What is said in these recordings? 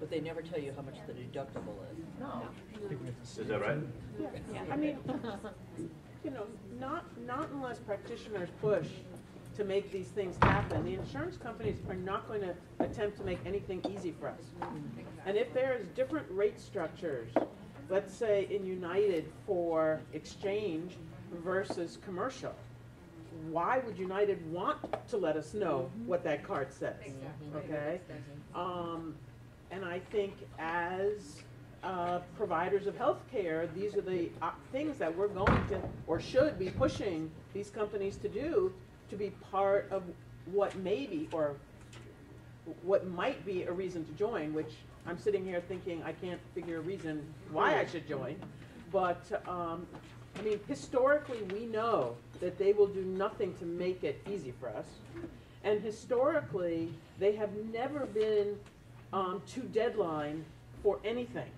But they never tell you how much the deductible is. No. Is that right? Yeah. I mean, you know, not unless practitioners push to make these things happen. The insurance companies are not going to attempt to make anything easy for us. And if there's different rate structures, let's say in United for exchange versus commercial, why would United want to let us know what that card says? Okay? And I think as providers of health care, these are the things that we're going to or should be pushing these companies to do, to be part of what may be or what might be a reason to join, which I'm sitting here thinking I can't figure a reason why I should join. But I mean, historically we know that they will do nothing to make it easy for us. And historically, they have never been to deadline for anything.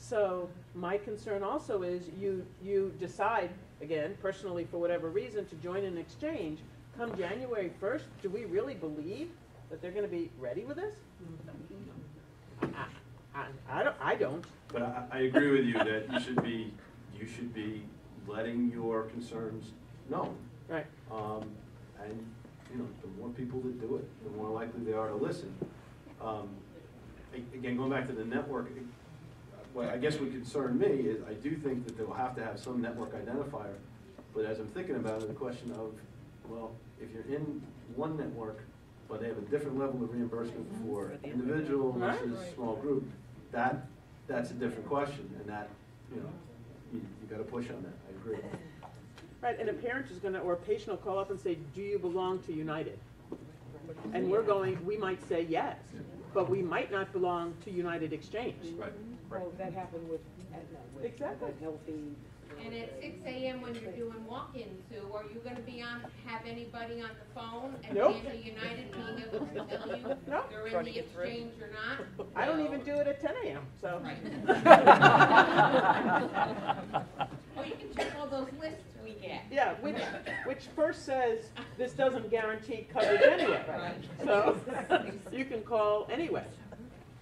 So my concern also is you decide, again, personally for whatever reason, to join an exchange. Come January 1st, do we really believe that they're going to be ready with this? I don't. But I agree with you that you should be letting your concerns known. Right. And you know, the more people that do it, the more likely they are to listen. Again, going back to the network, what I guess would concern me is I do think that they will have to have some network identifier. But as I'm thinking about it, the question of, well, if you're in one network, but they have a different level of reimbursement for individual versus small group, that's a different question, and that, you know, you got to push on that. I agree. Right, and a parent is going to, or a patient will call up and say, do you belong to United? And we might say yes, but we might not belong to United Exchange. Right. Well, that happened with Aetna, with Exactly. Healthy. And at 6 a.m. when you're doing walk-ins, Sue, are you going to be have anybody on the phone at Nope. the end of United being able to tell you Nope. they're in the exchange or not? I don't even do it at 10 a.m. So. Well, you can check all those lists we get. Yeah, which first says this doesn't guarantee coverage anyway. Right. So you can call anyway.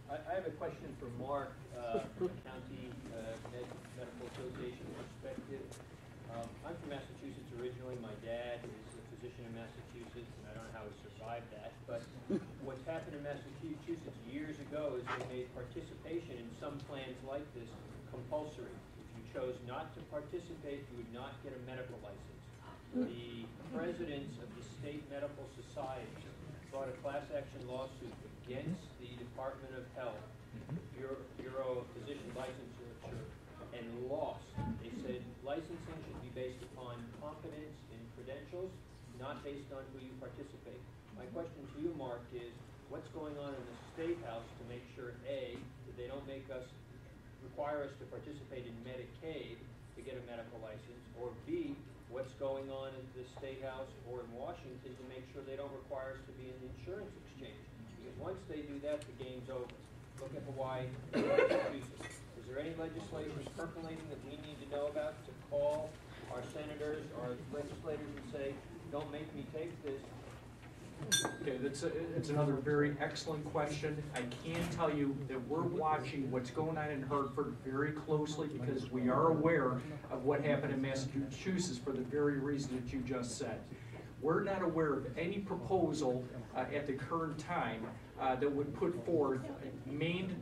I have a question for Mark, from the County Medical Association perspective. I'm from Massachusetts originally. My dad is a physician in Massachusetts, and I don't know how he survived that. But what's happened in Massachusetts years ago is they made participation in some plans like this compulsory. If you chose not to participate, you would not get a medical license. The presidents of the state medical society brought a class action lawsuit against the Department of Health, Bureau of Physician Licensure, and lost. They said licensing should be based upon competence and credentials, not based on who you participate. My question to you, Mark, is what's going on in the State House to make sure, A, that they don't require us to participate in Medicaid to get a medical license, or B, what's going on in the State House or in Washington to make sure they don't require us to be in the insurance exchange. Because once they do that, the game's over. Look at Hawaii, Massachusetts. Is there any legislation percolating that we need to know about to call our senators, our legislators and say, don't make me take this? Okay, it's another very excellent question. I can tell you that we're watching what's going on in Hartford very closely because we are aware of what happened in Massachusetts for the very reason that you just said. We're not aware of any proposal at the current time that would put forth mandatory